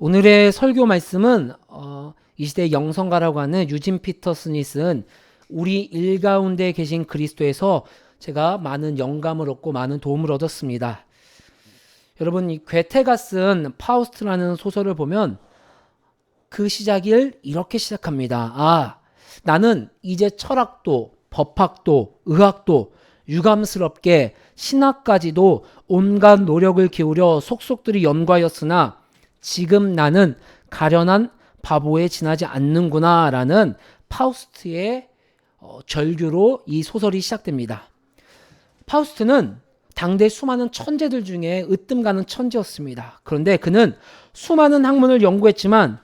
오늘의 설교 말씀은 이 시대의 영성가라고 하는 유진 피터슨이 쓴 우리 일 가운데 계신 그리스도에서 제가 많은 영감을 얻고 많은 도움을 얻었습니다. 여러분, 이 괴테가 쓴 파우스트라는 소설을 보면 그 시작을 이렇게 시작합니다. 나는 이제 철학도, 법학도, 의학도 유감스럽게 신학까지도 온갖 노력을 기울여 속속들이 연구하였으나 지금 나는 가련한 바보에 지나지 않는구나 라는 파우스트의 절규로 이 소설이 시작됩니다. 파우스트는 당대 수많은 천재들 중에 으뜸 가는 천재였습니다. 그런데 그는 수많은 학문을 연구했지만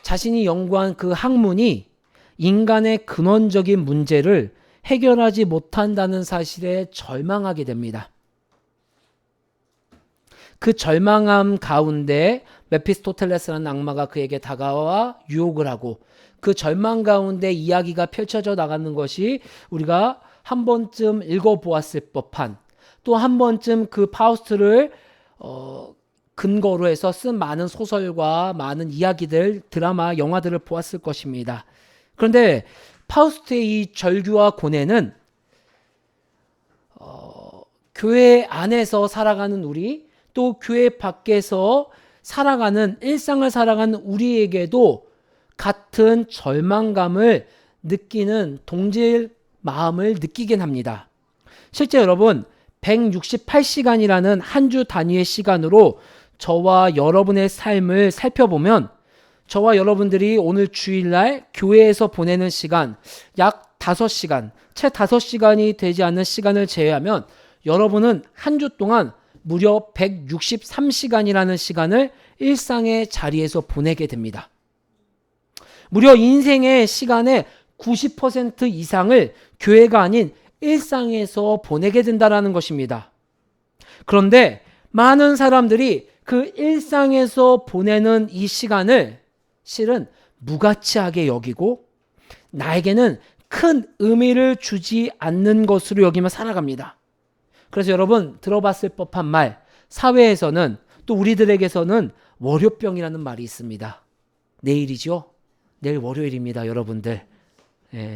자신이 연구한 그 학문이 인간의 근원적인 문제를 해결하지 못한다는 사실에 절망하게 됩니다. 그 절망함 가운데 메피스토텔레스라는 악마가 그에게 다가와 유혹을 하고 그 절망 가운데 이야기가 펼쳐져 나가는 것이 우리가 한 번쯤 읽어보았을 법한, 또 한 번쯤 그 파우스트를 근거로 해서 쓴 많은 소설과 많은 이야기들, 드라마, 영화들을 보았을 것입니다. 그런데 파우스트의 이 절규와 고뇌는 교회 안에서 살아가는 우리, 또 교회 밖에서 살아가는 일상을 살아가는 우리에게도 같은 절망감을 느끼는 동질 마음을 느끼긴 합니다. 실제 여러분 168시간이라는 한 주 단위의 시간으로 저와 여러분의 삶을 살펴보면 저와 여러분들이 오늘 주일날 교회에서 보내는 시간 약 5시간, 채 5시간이 되지 않는 시간을 제외하면 여러분은 한 주 동안 무려 163시간이라는 시간을 일상의 자리에서 보내게 됩니다. 무려 인생의 시간의 90% 이상을 교회가 아닌 일상에서 보내게 된다는 것입니다. 그런데 많은 사람들이 그 일상에서 보내는 이 시간을 실은 무가치하게 여기고 나에게는 큰 의미를 주지 않는 것으로 여기며 살아갑니다. 그래서 여러분 들어봤을 법한 말, 사회에서는 또 우리들에게서는 월요병이라는 말이 있습니다. 내일이죠? 내일 월요일입니다, 여러분들.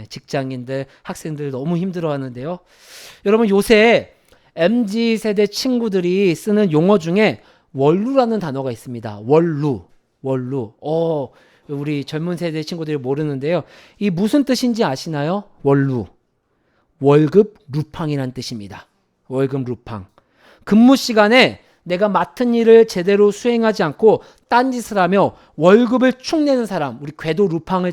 직장인들, 학생들 너무 힘들어하는데요. 여러분 요새 MZ세대 친구들이 쓰는 용어 중에 원루라는 단어가 있습니다. 원루. 우리 젊은 세대 친구들이 모르는데요. 이 무슨 뜻인지 아시나요? 원루. 월급 루팡이라는 뜻입니다. 월급 루팡. 근무 시간에 내가 맡은 일을 제대로 수행하지 않고 딴짓을 하며 월급을 축내는 사람, 우리 궤도 루팡을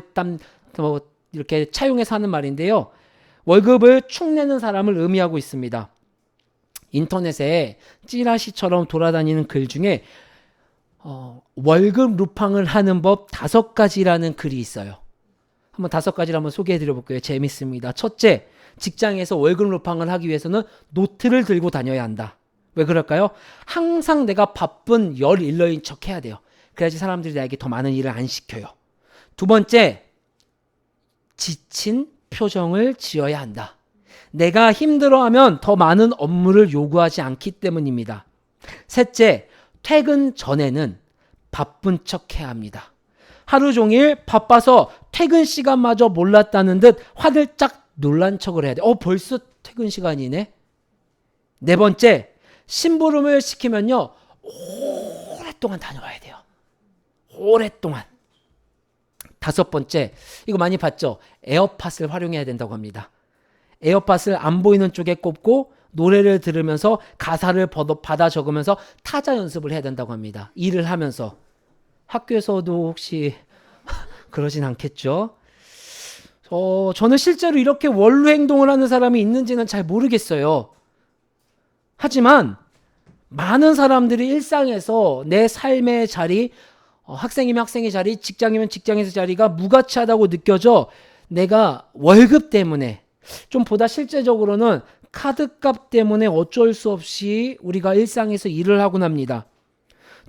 이렇게 차용해서 하는 말인데요. 월급을 축내는 사람을 의미하고 있습니다. 인터넷에 찌라시처럼 돌아다니는 글 중에 월급 루팡을 하는 법 5가지라는 글이 있어요. 한번 5가지를 한번 소개해 드려 볼게요. 재밌습니다. 첫째, 직장에서 월급 루팡을 하기 위해서는 노트를 들고 다녀야 한다. 왜 그럴까요? 항상 내가 바쁜 열일러인 척 해야 돼요. 그래야지 사람들이 나에게 더 많은 일을 안 시켜요. 두 번째, 지친 표정을 지어야 한다. 내가 힘들어하면 더 많은 업무를 요구하지 않기 때문입니다. 셋째, 퇴근 전에는 바쁜 척 해야 합니다. 하루 종일 바빠서 퇴근 시간마저 몰랐다는 듯 화들짝 놀란 척을 해야 돼. 벌써 퇴근 시간이네. 네 번째, 심부름을 시키면요 오랫동안 다녀와야 돼요. 오랫동안. 다섯 번째, 이거 많이 봤죠? 에어팟을 활용해야 된다고 합니다. 에어팟을 안 보이는 쪽에 꼽고 노래를 들으면서 가사를 받아 적으면서 타자 연습을 해야 된다고 합니다. 일을 하면서. 학교에서도 혹시 그러진 않겠죠? 저는 실제로 이렇게 원루 행동을 하는 사람이 있는지는 잘 모르겠어요. 하지만 많은 사람들이 일상에서 내 삶의 자리, 학생이면 학생의 자리, 직장이면 직장에서 자리가 무가치하다고 느껴져 내가 월급 때문에, 좀 보다 실제적으로는 카드값 때문에 어쩔 수 없이 우리가 일상에서 일을 하곤 합니다.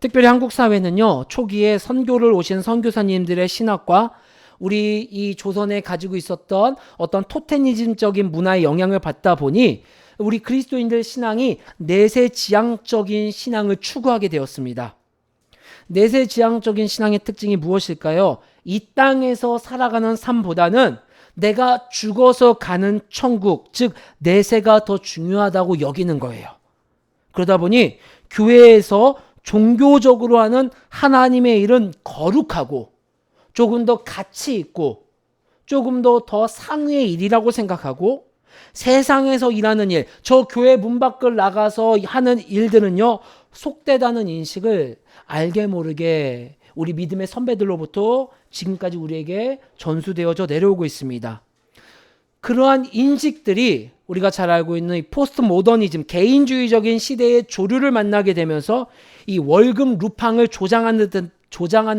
특별히 한국 사회는요, 초기에 선교를 오신 선교사님들의 신학과 우리 이 조선에 가지고 있었던 어떤 토테니즘적인 문화의 영향을 받다 보니 우리 그리스도인들 신앙이 내세 지향적인 신앙을 추구하게 되었습니다. 내세지향적인 신앙의 특징이 무엇일까요? 이 땅에서 살아가는 삶보다는 내가 죽어서 가는 천국, 즉 내세가 더 중요하다고 여기는 거예요. 그러다 보니 교회에서 종교적으로 하는 하나님의 일은 거룩하고 조금 더 가치 있고 조금 더 상위의 일이라고 생각하고, 세상에서 일하는 일, 저 교회 문 밖을 나가서 하는 일들은요, 속되다는 인식을 알게 모르게 우리 믿음의 선배들로부터 지금까지 우리에게 전수되어져 내려오고 있습니다. 그러한 인식들이 우리가 잘 알고 있는 이 포스트 모더니즘, 개인주의적인 시대의 조류를 만나게 되면서 이 월급 루팡을 조장하는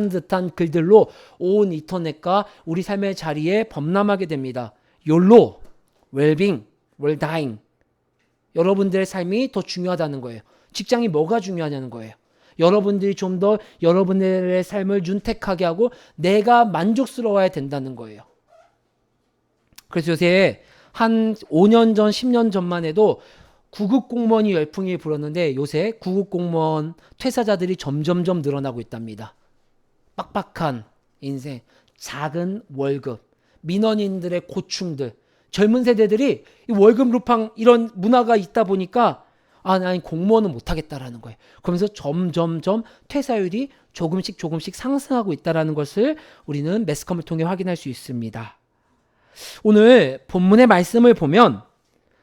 듯한 글들로 온 인터넷과 우리 삶의 자리에 범람하게 됩니다. YOLO, well-being, well-dying. 여러분들의 삶이 더 중요하다는 거예요. 직장이 뭐가 중요하냐는 거예요. 여러분들이 좀 더 여러분들의 삶을 윤택하게 하고 내가 만족스러워야 된다는 거예요. 그래서 요새 한 5년 전, 10년 전만 해도 구급 공무원이 열풍이 불었는데 요새 구급 공무원 퇴사자들이 점점점 늘어나고 있답니다. 빡빡한 인생, 작은 월급, 민원인들의 고충들, 젊은 세대들이 이 월급 루팡 이런 문화가 있다 보니까 난 공무원은 못하겠다라는 거예요. 그러면서 점점점 퇴사율이 조금씩 상승하고 있다는 것을 우리는 매스컴을 통해 확인할 수 있습니다. 오늘 본문의 말씀을 보면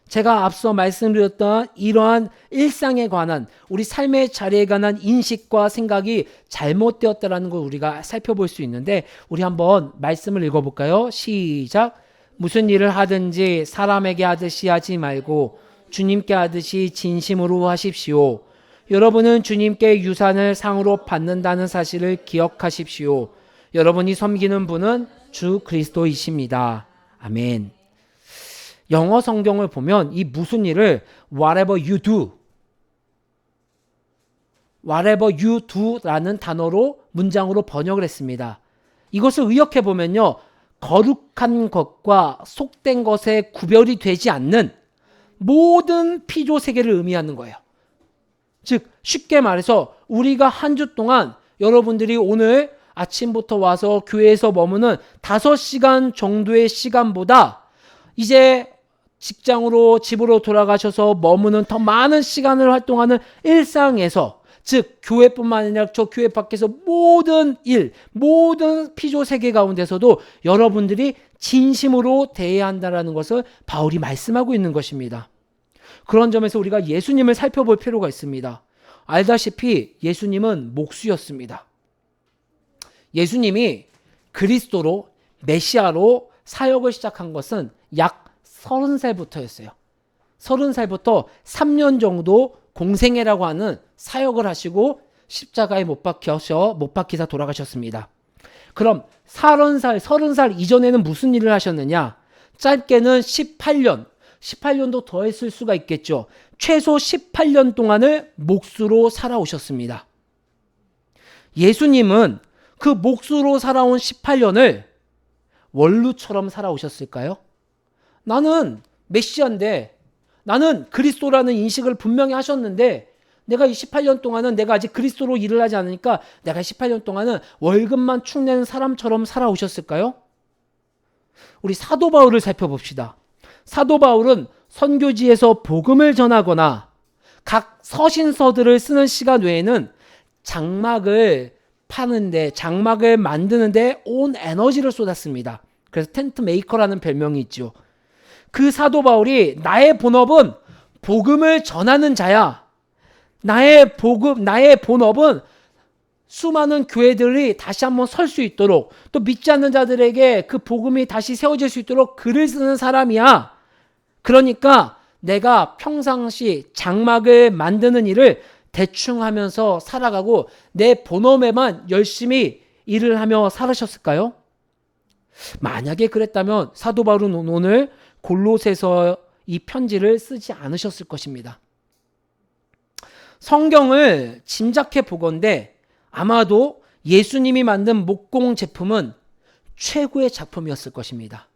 제가 앞서 말씀드렸던 이러한 일상에 관한, 우리 삶의 자리에 관한 인식과 생각이 잘못되었다는 걸 우리가 살펴볼 수 있는데, 우리 한번 말씀을 읽어볼까요? 시작. 무슨 일을 하든지 사람에게 하듯이 하지 말고 주님께 하듯이 진심으로 하십시오. 여러분은 주님께 유산을 상으로 받는다는 사실을 기억하십시오. 여러분이 섬기는 분은 주 그리스도이십니다. 아멘. 영어 성경을 보면 이 무슨 일을 whatever you do 라는 단어로 문장으로 번역을 했습니다. 이것을 의역해 보면요, 거룩한 것과 속된 것에 구별이 되지 않는 모든 피조 세계를 의미하는 거예요. 즉 쉽게 말해서 우리가 한 주 동안 여러분들이 오늘 아침부터 와서 교회에서 머무는 5시간 정도의 시간보다 이제 직장으로 집으로 돌아가셔서 머무는 더 많은 시간을 활동하는 일상에서, 즉 교회뿐만 아니라 저 교회 밖에서 모든 일, 모든 피조 세계 가운데서도 여러분들이 진심으로 대해야 한다는 것을 바울이 말씀하고 있는 것입니다. 그런 점에서 우리가 예수님을 살펴볼 필요가 있습니다. 알다시피 예수님은 목수였습니다. 예수님이 그리스도로, 메시아로 사역을 시작한 것은 약 30살부터였어요. 30살부터 3년 정도 공생애라고 하는 사역을 하시고 십자가에 못 박히사 돌아가셨습니다. 그럼 30살 이전에는 무슨 일을 하셨느냐? 짧게는 18년도 더 했을 수가 있겠죠. 최소 18년 동안을 목수로 살아오셨습니다. 예수님은 그 목수로 살아온 18년을 원루처럼 살아오셨을까요? 나는 메시아인데, 나는 그리스도라는 인식을 분명히 하셨는데, 내가 이 18년 동안은 내가 아직 그리스도로 일을 하지 않으니까 내가 18년 동안은 월급만 축내는 사람처럼 살아오셨을까요? 우리 사도 바울을 살펴봅시다. 사도 바울은 선교지에서 복음을 전하거나 각 서신서들을 쓰는 시간 외에는 장막을 파는데, 장막을 만드는데 온 에너지를 쏟았습니다. 그래서 텐트 메이커라는 별명이 있죠. 그 사도 바울이 나의 본업은 복음을 전하는 자야. 나의 본업은 수많은 교회들이 다시 한번 설 수 있도록, 또 믿지 않는 자들에게 그 복음이 다시 세워질 수 있도록 글을 쓰는 사람이야. 그러니까 내가 평상시 장막을 만드는 일을 대충 하면서 살아가고 내 본업에만 열심히 일을 하며 살으셨을까요? 만약에 그랬다면 사도 바울은 오늘 골로새서 이 편지를 쓰지 않으셨을 것입니다. 성경을 짐작해 보건대 아마도 예수님이 만든 목공 제품은 최고의 작품이었을 것입니다.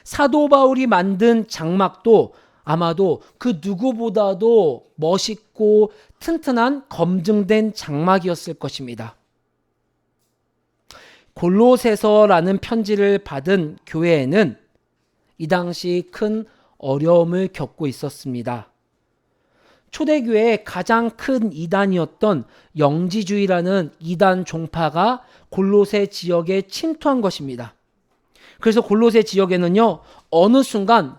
사도 바울이 만든 장막도 아마도 그 누구보다도 멋있고 튼튼한 검증된 장막이었을 것입니다. 골로새서라는 편지를 받은 교회에는 이 당시 큰 어려움을 겪고 있었습니다. 초대교회의 가장 큰 이단이었던 영지주의라는 이단 종파가 골로새 지역에 침투한 것입니다. 그래서 골로새 지역에는요, 어느 순간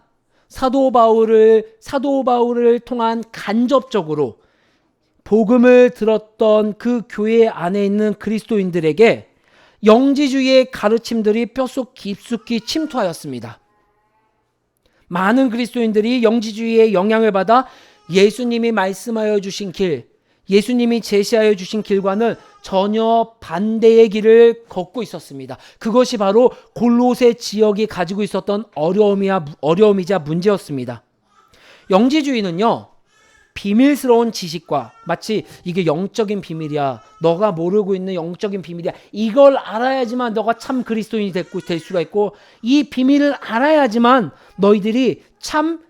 사도 바울을 통한 간접적으로 복음을 들었던 그 교회 안에 있는 그리스도인들에게 영지주의의 가르침들이 뼛속 깊숙이 침투하였습니다. 많은 그리스도인들이 영지주의의 영향을 받아 예수님이 말씀하여 주신 길, 예수님이 제시하여 주신 길과는 전혀 반대의 길을 걷고 있었습니다. 그것이 바로 골로새 지역이 가지고 있었던 어려움이자 문제였습니다. 영지주의는요, 비밀스러운 지식과, 마치 이게 영적인 비밀이야, 너가 모르고 있는 영적인 비밀이야, 이걸 알아야지만 너가 참 그리스도인이 될 수가 있고, 이 비밀을 알아야지만 너희들이 참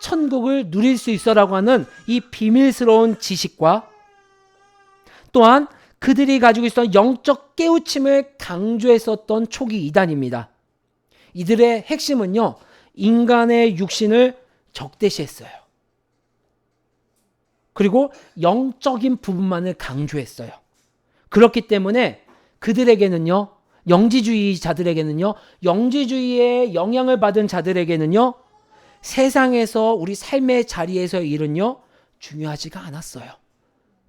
천국을 누릴 수 있어라고 하는 이 비밀스러운 지식과, 또한 그들이 가지고 있었던 영적 깨우침을 강조했었던 초기 이단입니다. 이들의 핵심은요, 인간의 육신을 적대시했어요. 그리고 영적인 부분만을 강조했어요. 그렇기 때문에 그들에게는요, 영지주의자들에게는요, 영지주의의 영향을 받은 자들에게는요, 세상에서 우리 삶의 자리에서의 일은요, 중요하지가 않았어요.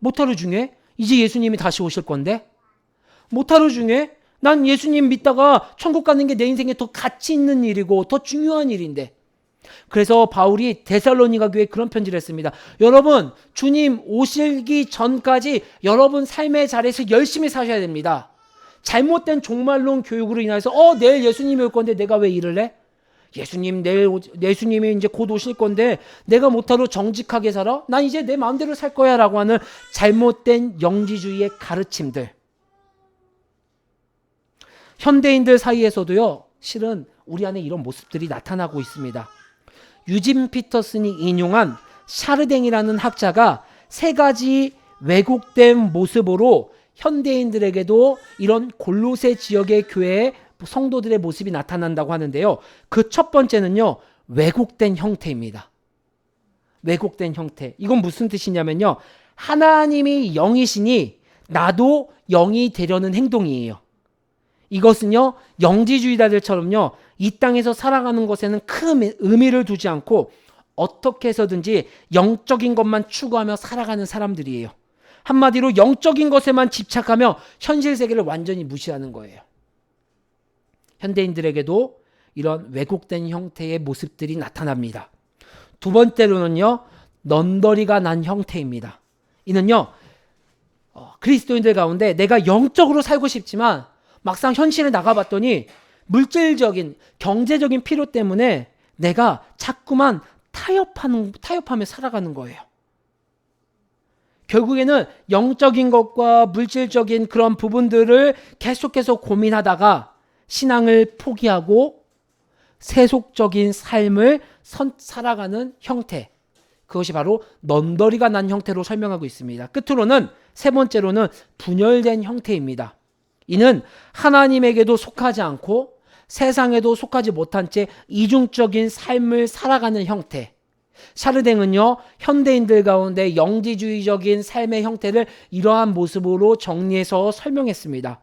뭐하러 중요해? 이제 예수님이 다시 오실 건데? 뭐하러 중요해? 난 예수님 믿다가 천국 가는 게 내 인생에 더 가치 있는 일이고 더 중요한 일인데. 그래서 바울이 데살로니가 교회에 그런 편지를 했습니다. 여러분, 주님 오시기 전까지 여러분 삶의 자리에서 열심히 사셔야 됩니다. 잘못된 종말론 교육으로 인해서 내일 예수님이 올 건데 내가 왜 일을 해? 예수님이 이제 곧 오실 건데 내가 못하러 정직하게 살아? 난 이제 내 마음대로 살 거야 라고 하는 잘못된 영지주의의 가르침들. 현대인들 사이에서도요, 실은 우리 안에 이런 모습들이 나타나고 있습니다. 유진 피터슨이 인용한 샤르댕이라는 학자가 3가지 왜곡된 모습으로 현대인들에게도 이런 골로새 지역의 교회의 성도들의 모습이 나타난다고 하는데요. 그 첫 번째는요, 왜곡된 형태입니다. 왜곡된 형태. 이건 무슨 뜻이냐면요, 하나님이 영이시니 나도 영이 되려는 행동이에요. 이것은요, 영지주의자들처럼요, 이 땅에서 살아가는 것에는 큰 의미를 두지 않고 어떻게 해서든지 영적인 것만 추구하며 살아가는 사람들이에요. 한마디로 영적인 것에만 집착하며 현실 세계를 완전히 무시하는 거예요. 현대인들에게도 이런 왜곡된 형태의 모습들이 나타납니다. 두 번째로는요, 넌더리가 난 형태입니다. 이는요, 그리스도인들 가운데 내가 영적으로 살고 싶지만 막상 현실에 나가봤더니 물질적인, 경제적인 필요 때문에 내가 자꾸만 타협하며 살아가는 거예요. 결국에는 영적인 것과 물질적인 그런 부분들을 계속해서 고민하다가 신앙을 포기하고 세속적인 삶을 살아가는 형태, 그것이 바로 넌더리가 난 형태로 설명하고 있습니다. 끝으로는, 세 번째로는 분열된 형태입니다. 이는 하나님에게도 속하지 않고 세상에도 속하지 못한 채 이중적인 삶을 살아가는 형태. 샤르댕은요, 현대인들 가운데 영지주의적인 삶의 형태를 이러한 모습으로 정리해서 설명했습니다.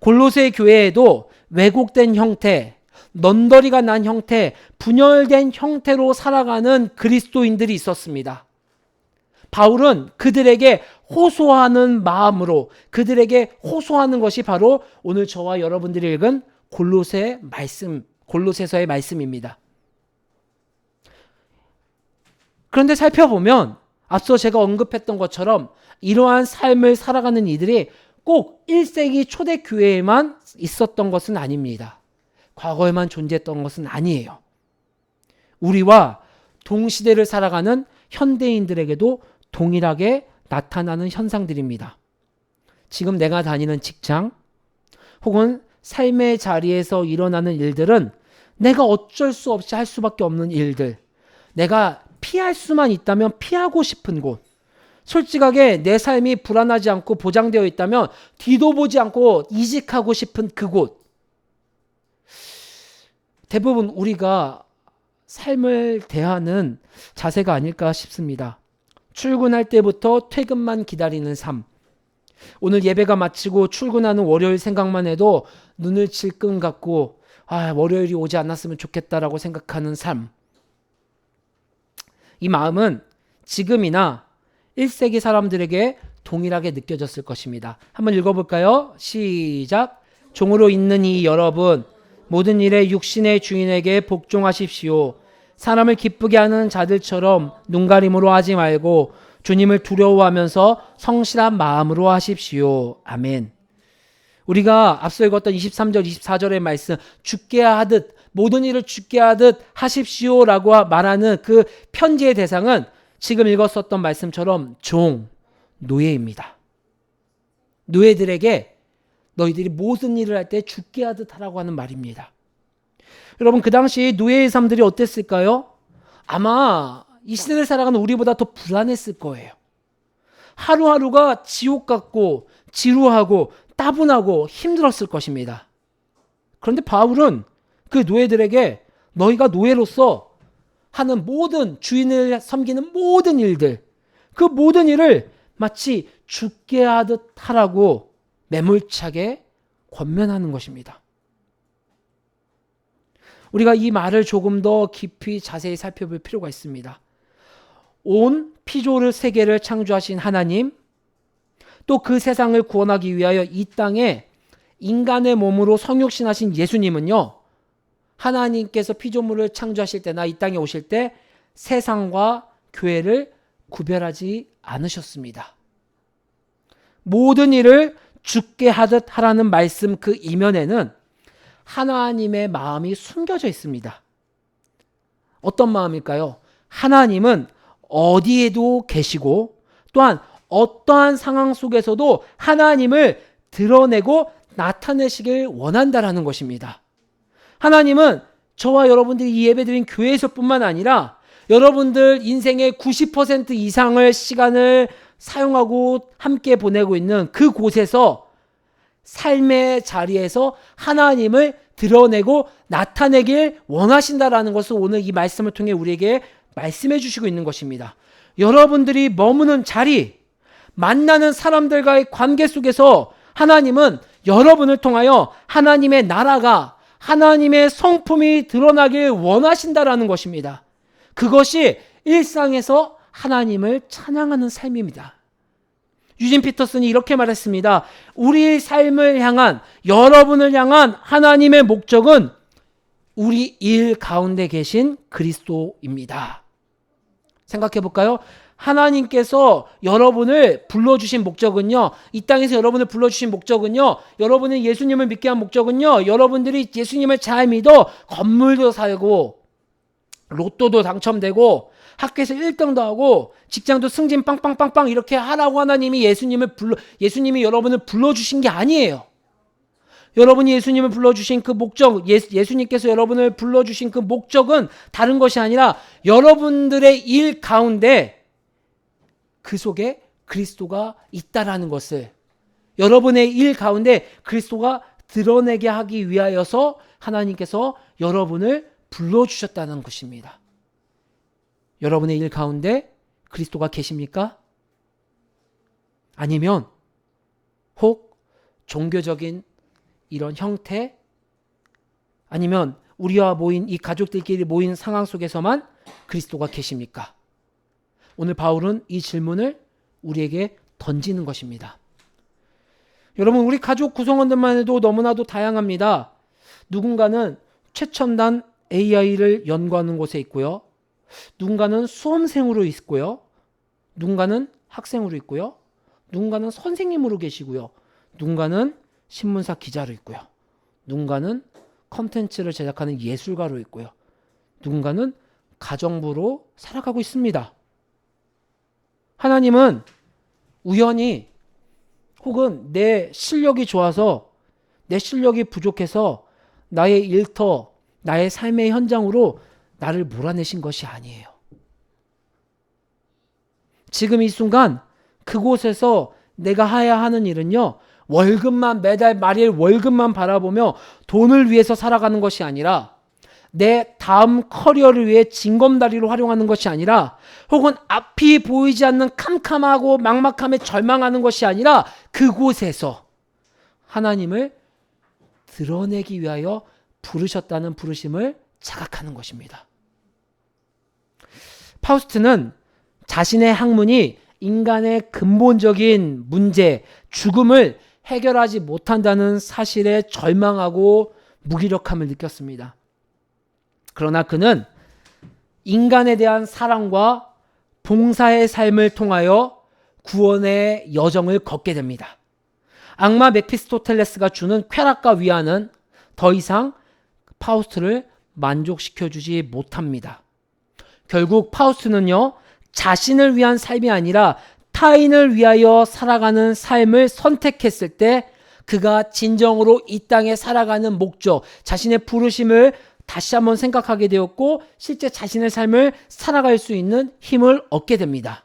골로새 교회에도 왜곡된 형태, 넌더리가 난 형태, 분열된 형태로 살아가는 그리스도인들이 있었습니다. 바울은 그들에게 호소하는 마음으로, 그들에게 호소하는 것이 바로 오늘 저와 여러분들이 읽은 골로새서의 말씀입니다. 그런데 살펴보면 앞서 제가 언급했던 것처럼 이러한 삶을 살아가는 이들이 꼭 1세기 초대교회에만 있었던 것은 아닙니다. 과거에만 존재했던 것은 아니에요. 우리와 동시대를 살아가는 현대인들에게도 동일하게 나타나는 현상들입니다. 지금 내가 다니는 직장 혹은 삶의 자리에서 일어나는 일들은 내가 어쩔 수 없이 할 수밖에 없는 일들, 내가 피할 수만 있다면 피하고 싶은 곳, 솔직하게 내 삶이 불안하지 않고 보장되어 있다면 뒤도 보지 않고 이직하고 싶은 그곳. 대부분 우리가 삶을 대하는 자세가 아닐까 싶습니다. 출근할 때부터 퇴근만 기다리는 삶. 오늘 예배가 마치고 출근하는 월요일 생각만 해도 눈을 질끈 감고 월요일이 오지 않았으면 좋겠다라고 생각하는 삶. 이 마음은 지금이나 1세기 사람들에게 동일하게 느껴졌을 것입니다. 한번 읽어볼까요? 시작. 종으로 있는 이 여러분, 모든 일에 육신의 주인에게 복종하십시오. 사람을 기쁘게 하는 자들처럼 눈가림으로 하지 말고 주님을 두려워하면서 성실한 마음으로 하십시오. 아멘. 우리가 앞서 읽었던 23절, 24절의 말씀, 죽게 하듯 모든 일을 죽게 하듯 하십시오라고 말하는 그 편지의 대상은 지금 읽었었던 말씀처럼 종, 노예입니다. 노예들에게 너희들이 모든 일을 할 때 죽게 하듯 하라고 하는 말입니다. 여러분, 그 당시 노예의 삶들이 어땠을까요? 아마 이 시대를 살아가는 우리보다 더 불안했을 거예요. 하루하루가 지옥 같고 지루하고 따분하고 힘들었을 것입니다. 그런데 바울은 그 노예들에게 너희가 노예로서 하는 모든, 주인을 섬기는 모든 일들, 그 모든 일을 마치 죽게 하듯 하라고 매몰차게 권면하는 것입니다. 우리가 이 말을 조금 더 깊이 자세히 살펴볼 필요가 있습니다. 온 피조를 세계를 창조하신 하나님, 또 그 세상을 구원하기 위하여 이 땅에 인간의 몸으로 성육신하신 예수님은요, 하나님께서 피조물을 창조하실 때나 이 땅에 오실 때 세상과 교회를 구별하지 않으셨습니다. 모든 일을 죽게 하듯 하라는 말씀 그 이면에는 하나님의 마음이 숨겨져 있습니다. 어떤 마음일까요? 하나님은 어디에도 계시고 또한 어떠한 상황 속에서도 하나님을 드러내고 나타내시길 원한다라는 것입니다. 하나님은 저와 여러분들이 이 예배드린 교회에서뿐만 아니라 여러분들 인생의 90% 이상의 시간을 사용하고 함께 보내고 있는 그곳에서 삶의 자리에서 하나님을 드러내고 나타내길 원하신다라는 것을 오늘 이 말씀을 통해 우리에게 말씀해 주시고 있는 것입니다. 여러분들이 머무는 자리, 만나는 사람들과의 관계 속에서 하나님은 여러분을 통하여 하나님의 나라가, 하나님의 성품이 드러나길 원하신다라는 것입니다. 그것이 일상에서 하나님을 찬양하는 삶입니다. 유진 피터슨이 이렇게 말했습니다. 우리 삶을 향한, 여러분을 향한 하나님의 목적은 우리 일 가운데 계신 그리스도입니다. 생각해 볼까요? 하나님께서 여러분을 불러주신 목적은요, 이 땅에서 여러분을 불러주신 목적은요, 여러분이 예수님을 믿게 한 목적은요, 여러분들이 예수님을 잘 믿어 건물도 살고 로또도 당첨되고 학교에서 1등도 하고 직장도 승진 빵빵빵빵 이렇게 하라고 하나님이 예수님이 여러분을 불러주신 게 아니에요. 여러분이 예수님을 불러주신 그 목적, 예수님께서 여러분을 불러주신 그 목적은 다른 것이 아니라 여러분들의 일 가운데 그 속에 그리스도가 있다라는 것을, 여러분의 일 가운데 그리스도가 드러내게 하기 위하여서 하나님께서 여러분을 불러주셨다는 것입니다. 여러분의 일 가운데 그리스도가 계십니까? 아니면 혹 종교적인 이런 형태, 아니면 우리와 모인 이 가족들끼리 모인 상황 속에서만 그리스도가 계십니까? 오늘 바울은 이 질문을 우리에게 던지는 것입니다. 여러분, 우리 가족 구성원들만 해도 너무나도 다양합니다. 누군가는 최첨단 AI를 연구하는 곳에 있고요. 누군가는 수험생으로 있고요. 누군가는 학생으로 있고요. 누군가는 선생님으로 계시고요. 누군가는 신문사 기자로 있고요. 누군가는 콘텐츠를 제작하는 예술가로 있고요. 누군가는 가정부로 살아가고 있습니다. 하나님은 우연히 혹은 내 실력이 좋아서, 내 실력이 부족해서 나의 일터, 나의 삶의 현장으로 나를 몰아내신 것이 아니에요. 지금 이 순간 그곳에서 내가 해야 하는 일은요, 월급만, 매달 말일 월급만 바라보며 돈을 위해서 살아가는 것이 아니라, 내 다음 커리어를 위해 징검다리로 활용하는 것이 아니라, 혹은 앞이 보이지 않는 캄캄하고 막막함에 절망하는 것이 아니라, 그곳에서 하나님을 드러내기 위하여 부르셨다는 부르심을 자각하는 것입니다. 파우스트는 자신의 학문이 인간의 근본적인 문제, 죽음을 해결하지 못한다는 사실에 절망하고 무기력함을 느꼈습니다. 그러나 그는 인간에 대한 사랑과 봉사의 삶을 통하여 구원의 여정을 걷게 됩니다. 악마 메피스토텔레스가 주는 쾌락과 위안은 더 이상 파우스트를 만족시켜주지 못합니다. 결국 파우스트는요, 자신을 위한 삶이 아니라 타인을 위하여 살아가는 삶을 선택했을 때 그가 진정으로 이 땅에 살아가는 목적, 자신의 부르심을 다시 한번 생각하게 되었고 실제 자신의 삶을 살아갈 수 있는 힘을 얻게 됩니다.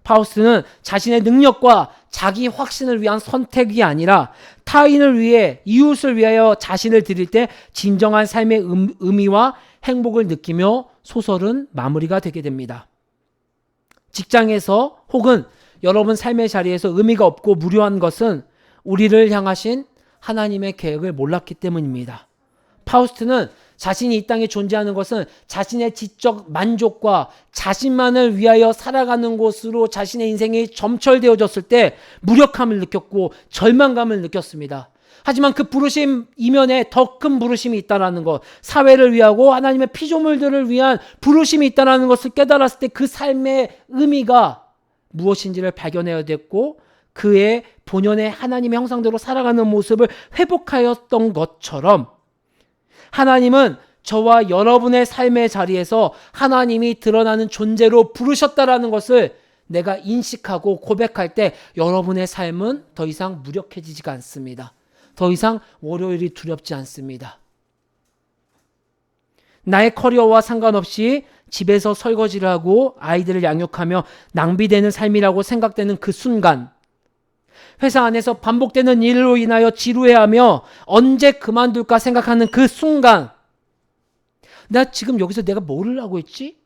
파우스트는 자신의 능력과 자기 확신을 위한 선택이 아니라 타인을 위해, 이웃을 위하여 자신을 드릴 때 진정한 삶의 의미와 행복을 느끼며 소설은 마무리가 되게 됩니다. 직장에서 혹은 여러분 삶의 자리에서 의미가 없고 무료한 것은 우리를 향하신 하나님의 계획을 몰랐기 때문입니다. 파우스트는 자신이 이 땅에 존재하는 것은 자신의 지적 만족과 자신만을 위하여 살아가는 것으로 자신의 인생이 점철되어졌을 때 무력함을 느꼈고 절망감을 느꼈습니다. 하지만 그 부르심 이면에 더 큰 부르심이 있다는 것, 사회를 위하고 하나님의 피조물들을 위한 부르심이 있다는 것을 깨달았을 때 그 삶의 의미가 무엇인지를 발견해야 됐고 그의 본연의 하나님의 형상대로 살아가는 모습을 회복하였던 것처럼 하나님은 저와 여러분의 삶의 자리에서 하나님이 드러나는 존재로 부르셨다라는 것을 내가 인식하고 고백할 때 여러분의 삶은 더 이상 무력해지지가 않습니다. 더 이상 월요일이 두렵지 않습니다. 나의 커리어와 상관없이 집에서 설거지를 하고 아이들을 양육하며 낭비되는 삶이라고 생각되는 그 순간, 회사 안에서 반복되는 일로 인하여 지루해하며 언제 그만둘까 생각하는 그 순간, 나 지금 여기서 내가 뭐를 하고 있지?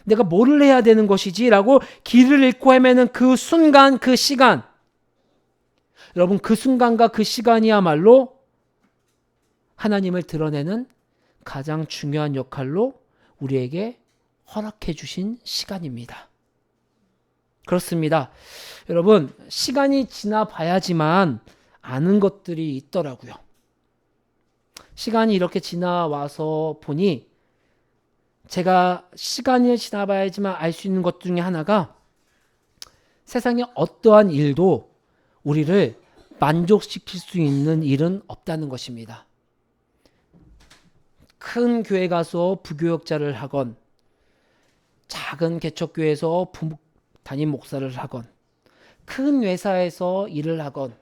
내가 뭐를 해야 되는 것이지? 라고 길을 잃고 헤매는 그 순간, 그 시간, 여러분 그 순간과 그 시간이야말로 하나님을 드러내는 가장 중요한 역할로 우리에게 허락해 주신 시간입니다. 그렇습니다. 여러분, 시간이 지나봐야지만 아는 것들이 있더라고요. 시간이 이렇게 지나와서 보니 제가 시간이 지나봐야지만 알 수 있는 것 중에 하나가 세상에 어떠한 일도 우리를 만족시킬 수 있는 일은 없다는 것입니다. 큰 교회 가서 부교역자를 하건 작은 개척교회에서 담임 목사를 하건 큰 회사에서 일을 하건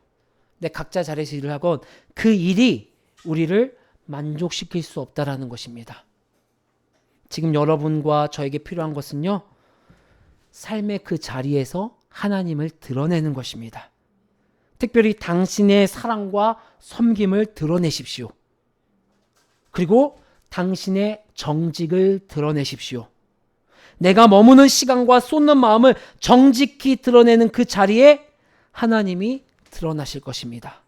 각자 자리에서 일을 하건 그 일이 우리를 만족시킬 수 없다라는 것입니다. 지금 여러분과 저에게 필요한 것은요, 삶의 그 자리에서 하나님을 드러내는 것입니다. 특별히 당신의 사랑과 섬김을 드러내십시오. 그리고 당신의 정직을 드러내십시오. 내가 머무는 시간과 쏟는 마음을 정직히 드러내는 그 자리에 하나님이 드러나실 것입니다.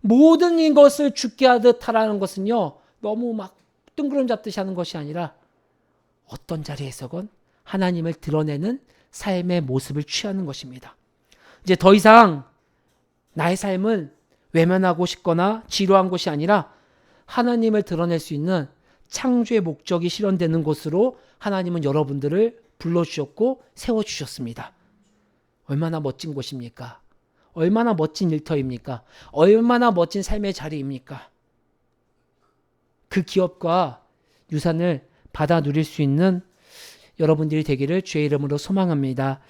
모든 이것을 죽게 하듯 하라는 것은요, 너무 막 뜬구름 잡듯이 하는 것이 아니라 어떤 자리에서건 하나님을 드러내는 삶의 모습을 취하는 것입니다. 이제 더 이상 나의 삶을 외면하고 싶거나 지루한 것이 아니라 하나님을 드러낼 수 있는 창조의 목적이 실현되는 곳으로 하나님은 여러분들을 불러주셨고 세워주셨습니다. 얼마나 멋진 곳입니까? 얼마나 멋진 일터입니까? 얼마나 멋진 삶의 자리입니까? 그 기업과 유산을 받아 누릴 수 있는 여러분들이 되기를 주의 이름으로 소망합니다.